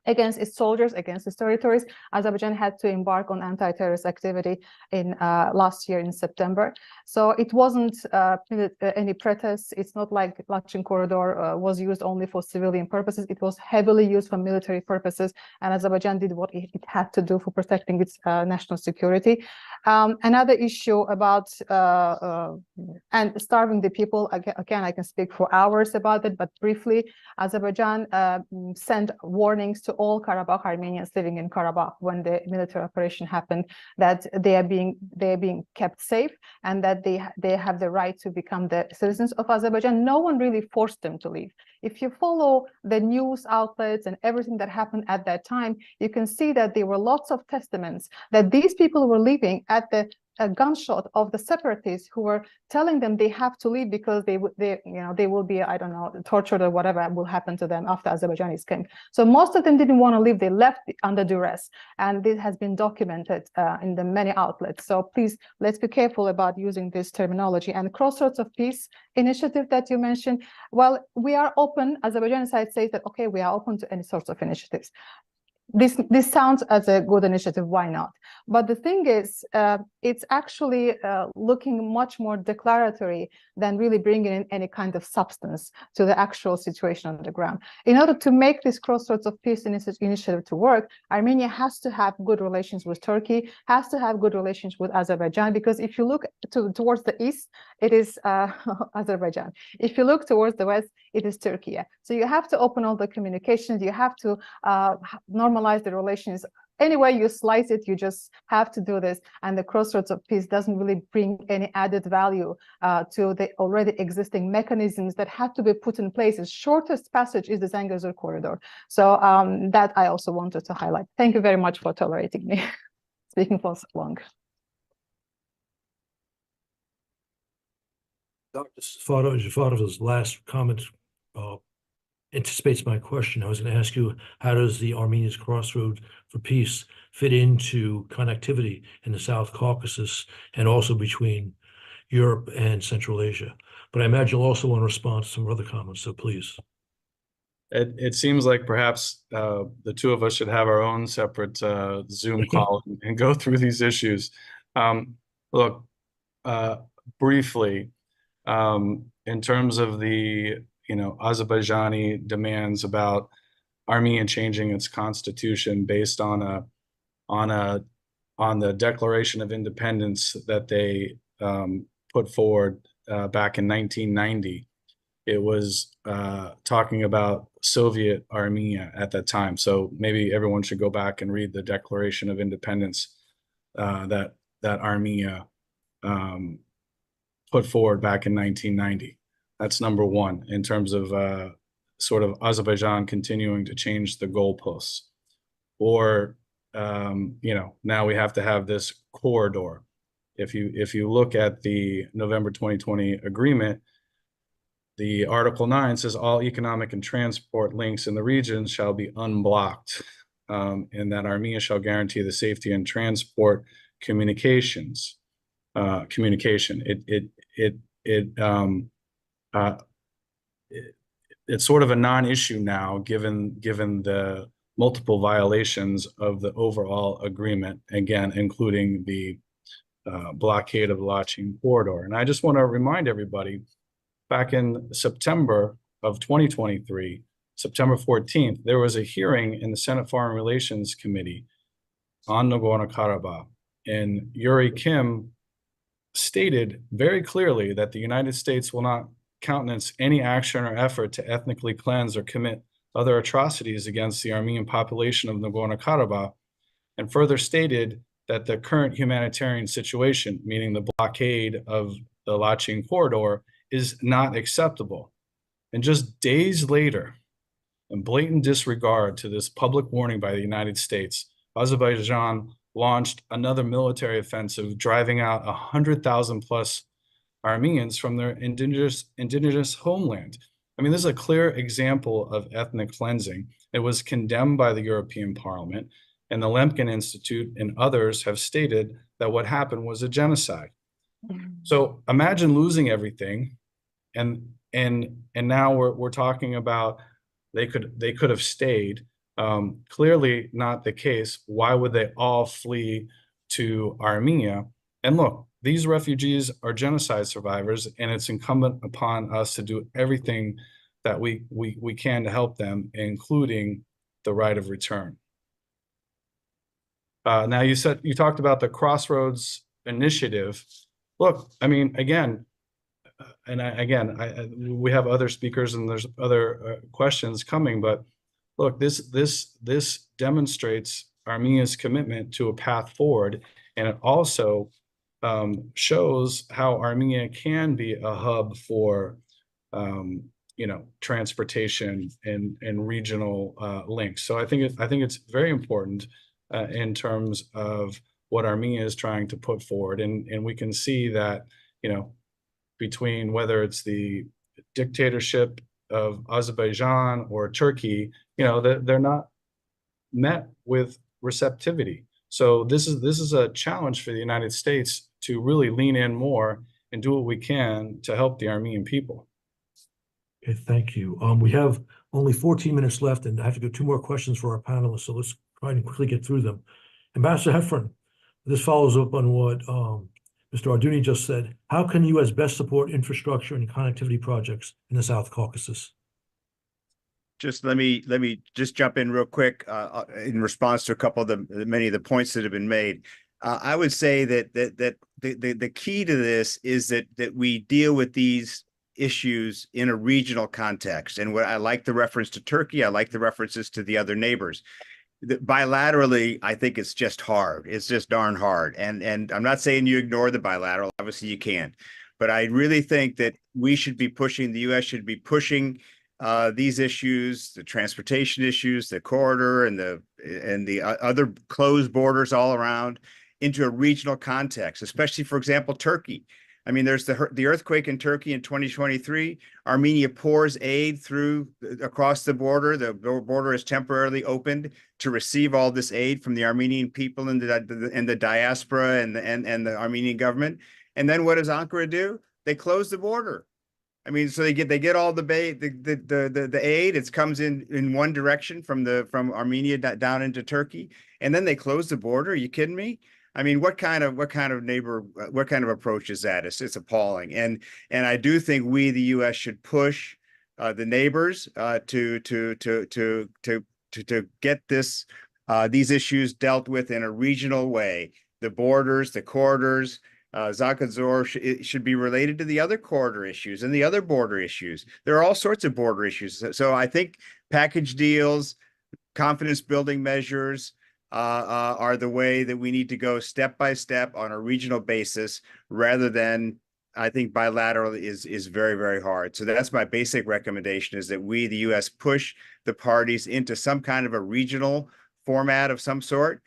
against its soldiers, against its territories, Azerbaijan had to embark on anti-terrorist activity in last year in September. So it wasn't any pretext. It's not like Lachin corridor was used only for civilian purposes. It was heavily used for military purposes, and Azerbaijan did what it had to do for protecting its national security. Another issue about and starving the people, again, I can speak for hours about it, but briefly, Azerbaijan sent warnings to all Karabakh Armenians living in Karabakh when the military operation happened that they are being kept safe and that they have the right to become the citizens of Azerbaijan. No one really forced them to leave. If you follow the news outlets and everything that happened at that time, you can see that there were lots of testaments that these people were living at the a gunshot of the separatists who were telling them they have to leave because they will be, I don't know, tortured or whatever will happen to them after Azerbaijanis came. So most of them didn't want to leave. They left under duress, and this has been documented in the many outlets. So please, let's be careful about using this terminology. And Crossroads of Peace initiative that you mentioned, well, we are open. Azerbaijan side says that, okay, we are open to any sorts of initiatives. This sounds as a good initiative, why not? But the thing is, it's actually looking much more declaratory than really bringing in any kind of substance to the actual situation on the ground. In order to make this Crossroads of Peace initiative to work, Armenia has to have good relations with Turkey, has to have good relations with Azerbaijan, because if you look towards the east, it is Azerbaijan. If you look towards the west, it is Turkey. So you have to open all the communications, you have to normalize the relations. Any way you slice it, you just have to do this. And the Crossroads of Peace doesn't really bring any added value to the already existing mechanisms that have to be put in place. The shortest passage is the Zangezur corridor. So that I also wanted to highlight. Thank you very much for tolerating me speaking for so long. Dr. Safarov's last comment anticipates my question. I was going to ask you, how does the Armenia's Crossroad for Peace fit into connectivity in the South Caucasus and also between Europe and Central Asia? But I imagine you'll also want to respond to some other comments, so please. It seems like perhaps the two of us should have our own separate Zoom call and go through these issues. Look, briefly, in terms of the Azerbaijani demands about Armenia changing its constitution based on the Declaration of Independence that they put forward back in 1990. It was talking about Soviet Armenia at that time. So maybe everyone should go back and read the Declaration of Independence that Armenia put forward back in 1990. That's number one, in terms of sort of Azerbaijan continuing to change the goalposts. Or, now we have to have this corridor. If you look at the November 2020 agreement, the Article 9 says all economic and transport links in the region shall be unblocked, and that Armenia shall guarantee the safety and transport communications. It's sort of a non-issue now, given the multiple violations of the overall agreement, again, including the blockade of the Lachin corridor. And I just want to remind everybody, back in September of 2023, September 14th, there was a hearing in the Senate Foreign Relations Committee on Nagorno-Karabakh, and Yuri Kim stated very clearly that the United States will not countenance any action or effort to ethnically cleanse or commit other atrocities against the Armenian population of Nagorno-Karabakh, and further stated that the current humanitarian situation, meaning the blockade of the Lachin corridor, is not acceptable. And just days later, in blatant disregard to this public warning by the United States, Azerbaijan launched another military offensive, driving out 100,000 plus Armenians from their indigenous homeland. I mean, this is a clear example of ethnic cleansing. It was condemned by the European Parliament, and the Lemkin Institute and others have stated that what happened was a genocide. So imagine losing everything, and now we're talking about they could have stayed. Clearly not the case. Why would they all flee to Armenia? And look, these refugees are genocide survivors, and it's incumbent upon us to do everything that we can to help them, including the right of return. Now you talked about the Crossroads initiative. Look, I mean, again, we have other speakers and there's other questions coming, but Look, this demonstrates Armenia's commitment to a path forward, and it also shows how Armenia can be a hub for transportation and regional links. So I think it's very important in terms of what Armenia is trying to put forward, and we can see that between whether it's the dictatorship of Azerbaijan or Turkey, they're not met with receptivity. So this is a challenge for the United States to really lean in more and do what we can to help the Armenian people. Okay, thank you. We have only 14 minutes left, and I have to go 2 more questions for our panelists, so let's try and quickly get through them. Ambassador Heffron, this follows up on what Mr. Arduni just said. How can U.S. best support infrastructure and connectivity projects in the South Caucasus? Just let me just jump in real quick in response to a couple of many of the points that have been made. I would say that the key to this is that we deal with these issues in a regional context. And what I like the reference to Turkey, I like the references to the other neighbors. Bilaterally, I think it's just hard. It's just darn hard. And I'm not saying you ignore the bilateral. Obviously, you can. But I really think that we should be pushing, the U.S. should be pushing these issues, the transportation issues, the corridor, and the other closed borders all around into a regional context, especially, for example, Turkey. I mean, there's the earthquake in Turkey in 2023. Armenia pours aid across the border. The border is temporarily opened to receive all this aid from the Armenian people and the diaspora and the Armenian government. And then what does Ankara do? They close the border. I mean, so they get all the aid. It comes in one direction from Armenia down into Turkey, and then they close the border. Are you kidding me? I mean, what kind of approach is that? It's appalling. And I do think we, the U.S., should push the neighbors to get these issues dealt with in a regional way. The borders, the corridors. Zagazor should be related to the other corridor issues and the other border issues. There are all sorts of border issues. So I think package deals, confidence building measures are the way that we need to go step by step on a regional basis, rather than, I think, bilateral is very, very hard. So that's my basic recommendation, is that we, the U.S., push the parties into some kind of a regional format of some sort,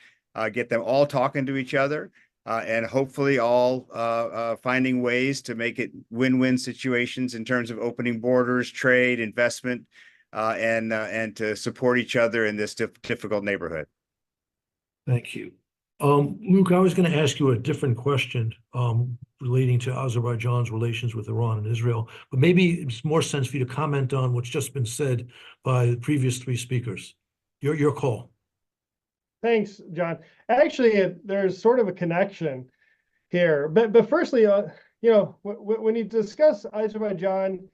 get them all talking to each other. And hopefully all finding ways to make it win-win situations in terms of opening borders, trade, investment, and to support each other in this difficult neighborhood. Thank you. Luke, I was going to ask you a different question relating to Azerbaijan's relations with Iran and Israel, but maybe it's more sense for you to comment on what's just been said by the previous 3 speakers. Your call. Thanks, John. Actually, there's sort of a connection here. But firstly, when you discuss Azerbaijan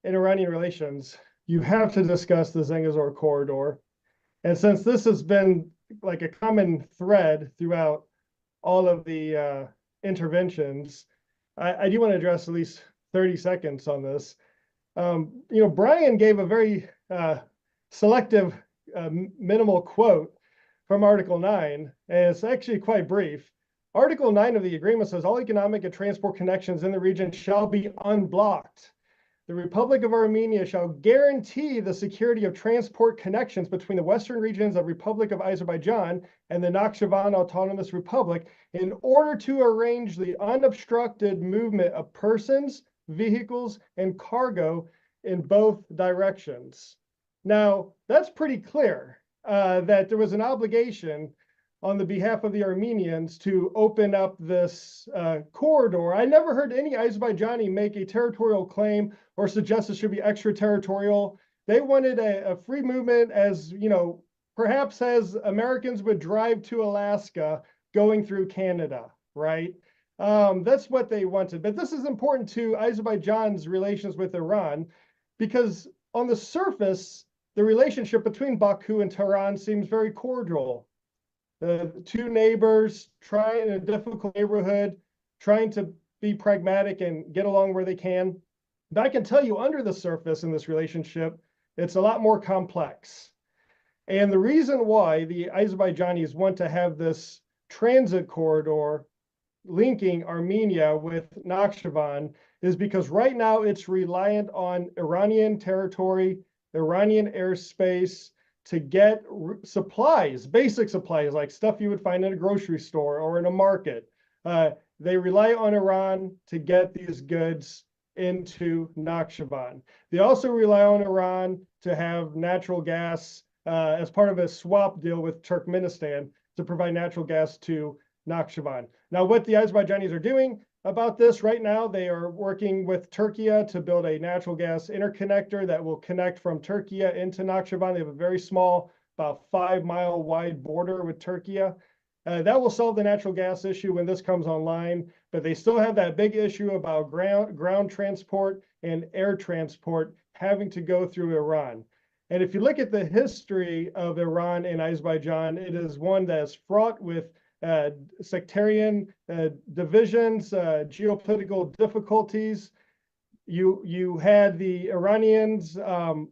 and Iranian relations, you have to discuss the Zangezur corridor. And since this has been like a common thread throughout all of the interventions, I do want to address at least 30 seconds on this. Brian gave a very selective, minimal quote from Article 9, and it's actually quite brief. Article 9 of the agreement says all economic and transport connections in the region shall be unblocked. The Republic of Armenia shall guarantee the security of transport connections between the western regions of Republic of Azerbaijan and the Nakhchivan Autonomous Republic in order to arrange the unobstructed movement of persons, vehicles, and cargo in both directions. Now, that's pretty clear. That there was an obligation on the behalf of the Armenians to open up this corridor. I never heard any Azerbaijani make a territorial claim or suggest it should be extraterritorial. They wanted a free movement, as perhaps as Americans would drive to Alaska going through Canada, right? That's what they wanted. But this is important to Azerbaijan's relations with Iran, because on the surface, the relationship between Baku and Tehran seems very cordial. The 2 neighbors trying in a difficult neighborhood, trying to be pragmatic and get along where they can. But I can tell you, under the surface in this relationship, it's a lot more complex. And the reason why the Azerbaijanis want to have this transit corridor linking Armenia with Nakhchivan is because right now it's reliant on Iranian territory, Iranian airspace to get supplies, basic supplies, like stuff you would find in a grocery store or in a market. They rely on Iran to get these goods into Nakhchivan. They also rely on Iran to have natural gas as part of a swap deal with Turkmenistan to provide natural gas to Nakhchivan. Now, what the Azerbaijanis are doing about this right now, they are working with Turkey to build a natural gas interconnector that will connect from Turkey into Nakhchivan. They have a very small, about 5-mile wide border with Turkey. That will solve the natural gas issue when this comes online, but they still have that big issue about ground transport and air transport having to go through Iran. And if you look at the history of Iran and Azerbaijan, it is one that is fraught with sectarian divisions, geopolitical difficulties. You had the Iranians, in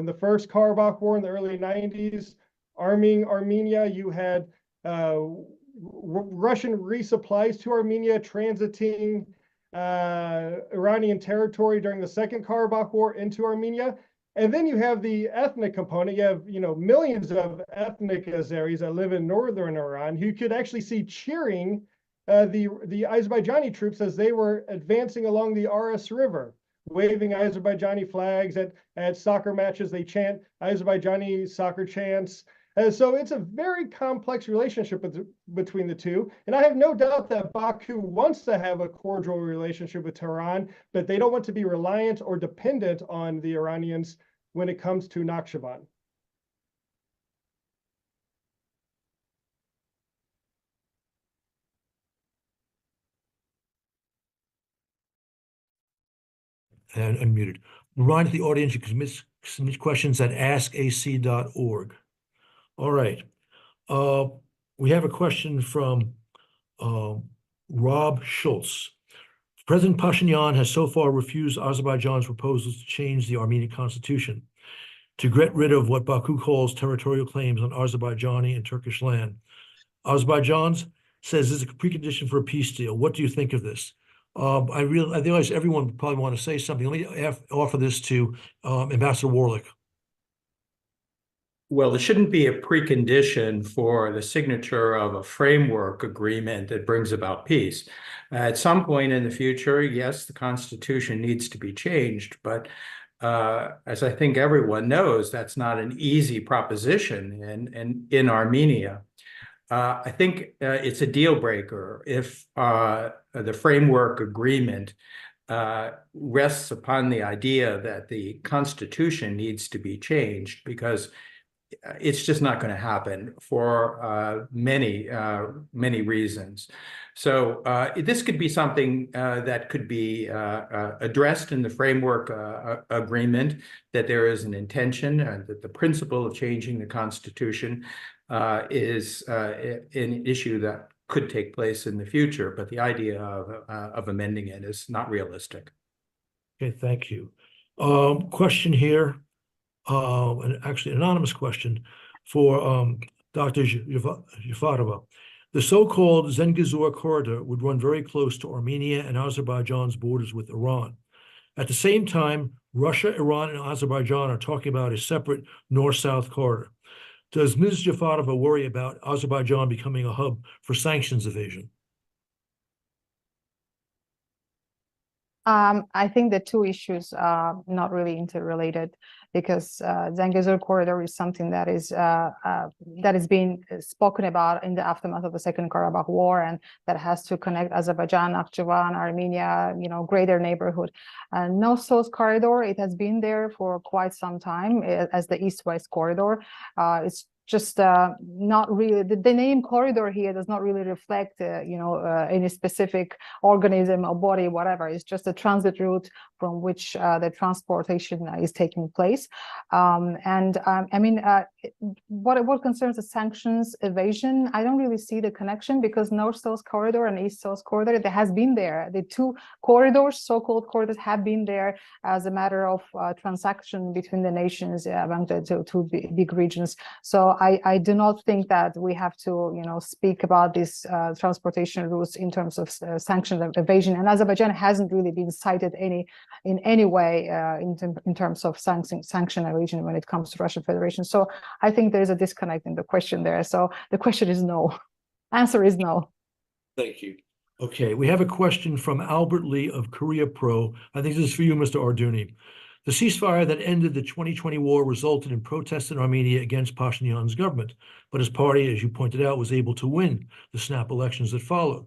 the first Karabakh War in the early 90s, arming Armenia. You had Russian resupplies to Armenia transiting Iranian territory during the second Karabakh War into Armenia. And then you have the ethnic component. You have, millions of ethnic Azeris that live in northern Iran who could actually see cheering the Azerbaijani troops as they were advancing along the Aras River, waving Azerbaijani flags at soccer matches. They chant Azerbaijani soccer chants. So it's a very complex relationship between the two. And I have no doubt that Baku wants to have a cordial relationship with Tehran, but they don't want to be reliant or dependent on the Iranians when it comes to Nakhchivan. And unmuted. Remind the audience you can submit questions at askac.org. All right. We have a question from Rob Schultz. President Pashinyan has so far refused Azerbaijan's proposals to change the Armenian constitution to get rid of what Baku calls territorial claims on Azerbaijani and Turkish land. Azerbaijan says this is a precondition for a peace deal. What do you think of this? I realize everyone would probably want to say something. Let me offer this to Ambassador Warlick. Well, it shouldn't be a precondition for the signature of a framework agreement that brings about peace. At some point in the future, yes, the Constitution needs to be changed, but as I think everyone knows, that's not an easy proposition in Armenia. I think it's a deal breaker if the framework agreement rests upon the idea that the Constitution needs to be changed, because it's just not going to happen for many reasons. So this could be something that could be addressed in the framework agreement, that there is an intention and that the principle of changing the Constitution is an issue that could take place in the future, but the idea of amending it is not realistic. Okay, thank you. Question here. And actually anonymous question for Dr. Jafarova. The so-called Zengezur corridor would run very close to Armenia and Azerbaijan's borders with Iran. At the same time, Russia, Iran, and Azerbaijan are talking about a separate north-south corridor. Does Ms. Jafarova worry about Azerbaijan becoming a hub for sanctions evasion? I think the two issues are not really interrelated, because Zengezur corridor is something that is being spoken about in the aftermath of the Second Karabakh War, and that has to connect Azerbaijan, Nakhchivan, Armenia, greater neighborhood. North-south corridor, it has been there for quite some time as the east-west corridor. It's just not really, the name corridor here does not really reflect, any specific organism or body, whatever. It's just a transit route from which the transportation is taking place. What concerns the sanctions evasion, I don't really see the connection, because North-South corridor and East-South corridor, there has been there. The two corridors, so-called corridors, have been there as a matter of transaction between the nations among the two big regions. So I do not think that we have to, speak about these transportation routes in terms of sanction evasion. And Azerbaijan hasn't really been cited in any way in terms of sanction evasion when it comes to Russian Federation. So I think there is a disconnect in the question there. So the question is no. Answer is no. Thank you. Okay, we have a question from Albert Lee of Korea Pro. I think this is for you, Mr. Ardouni. The ceasefire that ended the 2020 war resulted in protests in Armenia against Pashinyan's government, but his party, as you pointed out, was able to win the snap elections that followed.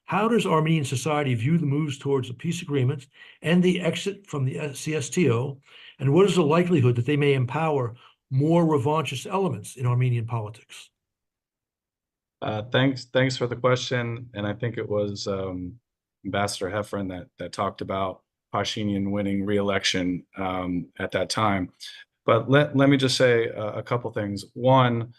How does Armenian society view the moves towards a peace agreement and the exit from the CSTO, and what is the likelihood that they may empower more revanchist elements in Armenian politics? Thanks for the question, and I think it was Ambassador Heffron that talked about Pashinyan winning re-election at that time. But let me just say a couple things. One,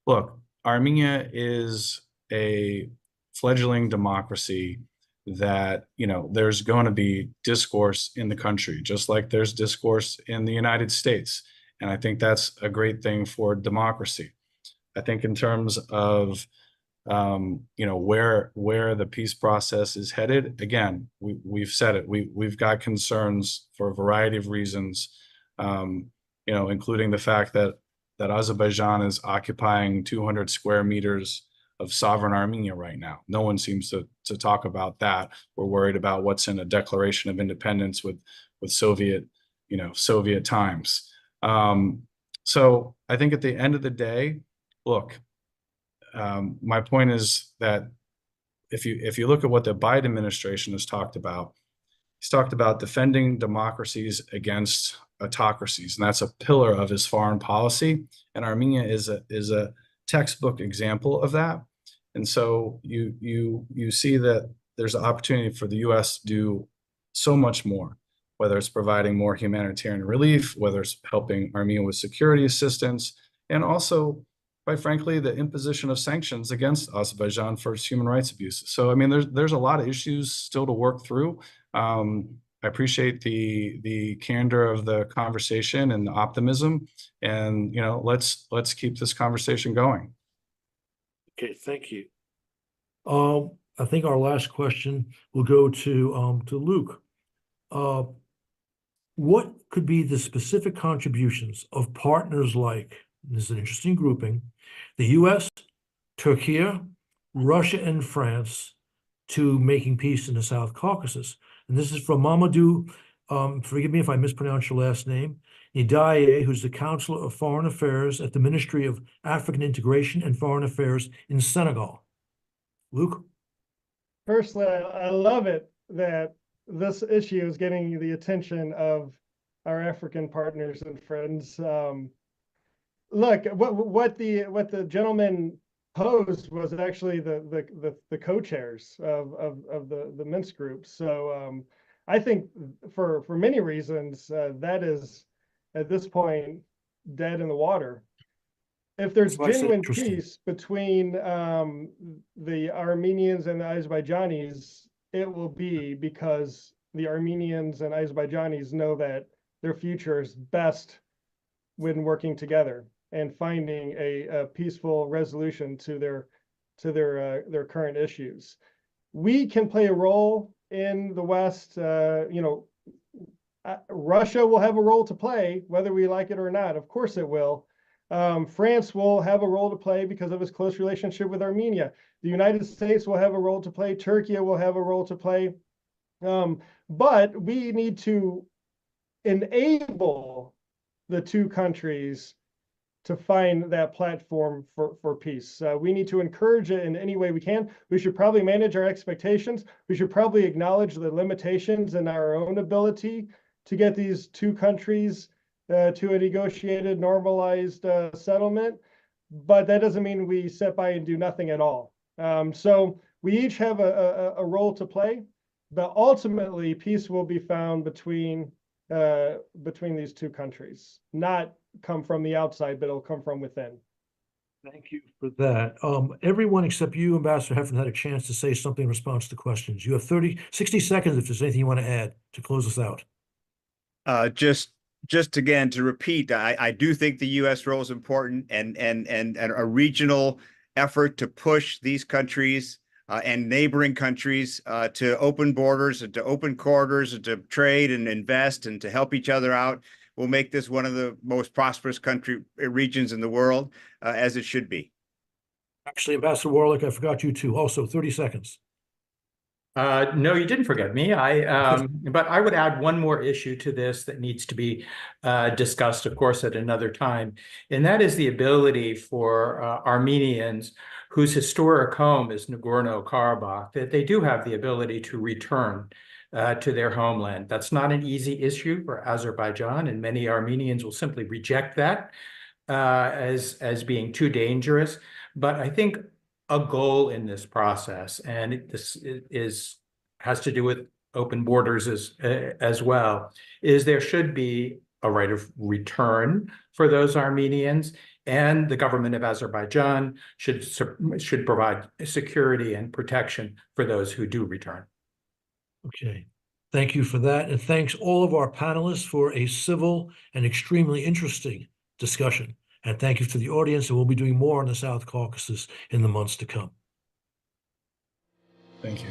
look, Armenia is a fledgling democracy that, there's going to be discourse in the country, just like there's discourse in the United States. And I think that's a great thing for democracy. I think in terms of where the peace process is headed, again, we've said it. We've got concerns for a variety of reasons, including the fact that Azerbaijan is occupying 200 square meters of sovereign Armenia right now. No one seems to talk about that. We're worried about what's in a Declaration of Independence with Soviet times. So I think at the end of the day, look, my point is that if you look at what the Biden administration has talked about, he's talked about defending democracies against autocracies, and that's a pillar of his foreign policy. And Armenia is a textbook example of that. And so you see that there's an opportunity for the U.S. to do so much more, whether it's providing more humanitarian relief, whether it's helping Armenia with security assistance, and also, quite frankly, the imposition of sanctions against Azerbaijan for its human rights abuses. So, I mean, there's a lot of issues still to work through. I appreciate the candor of the conversation and the optimism, and let's keep this conversation going. Okay, thank you. I think our last question will go to Luke. What could be the specific contributions of partners like, this is an interesting grouping, the US, Turkey, Russia, and France to making peace in the South Caucasus? And this is from Mamadou, forgive me if I mispronounce your last name, Nidaye, who's the Counselor of Foreign Affairs at the Ministry of African Integration and Foreign Affairs in Senegal. Luke? Firstly, I love it that this issue is getting the attention of our African partners and friends. Look, what the gentleman posed was actually the co-chairs of the Minsk group. So I think for many reasons that is at this point dead in the water. If there's genuine peace between the Armenians and the Azerbaijanis, it will be because the Armenians and Azerbaijanis know that their future is best when working together and finding a peaceful resolution to their current issues. We can play a role in the West. Russia will have a role to play, whether we like it or not. Of course it will. France will have a role to play because of its close relationship with Armenia. The United States will have a role to play. Turkey will have a role to play. But we need to enable the two countries to find that platform for peace. We need to encourage it in any way we can. We should probably manage our expectations. We should probably acknowledge the limitations in our own ability to get these two countries to a negotiated, normalized settlement. but that doesn't mean we sit by and do nothing at all. So we each have a role to play, but ultimately peace will be found between these two countries, not come from the outside, but it'll come from within. Thank you for that. Everyone except you, Ambassador Heffernan, had a chance to say something in response to questions. You have 60 seconds if there's anything you want to add to close us out. Just again to repeat, I do think the U.S. role is important, and a regional effort to push these countries and neighboring countries to open borders and to open corridors and to trade and invest and to help each other out will make this one of the most prosperous regions in the world, as it should be. Actually, Ambassador Warlick, I forgot you too. Also, 30 seconds. No, you didn't forget me. But I would add one more issue to this that needs to be discussed, of course, at another time, and that is the ability for Armenians whose historic home is Nagorno-Karabakh, that they do have the ability to return to their homeland. That's not an easy issue for Azerbaijan, and many Armenians will simply reject that as being too dangerous. But I think a goal in this process, and this has to do with open borders as well, is there should be a right of return for those Armenians, and the government of Azerbaijan should provide security and protection for those who do return. Okay, thank you for that, and thanks all of our panelists for a civil and extremely interesting discussion. And thank you to the audience, and we'll be doing more on the South Caucasus in the months to come. Thank you.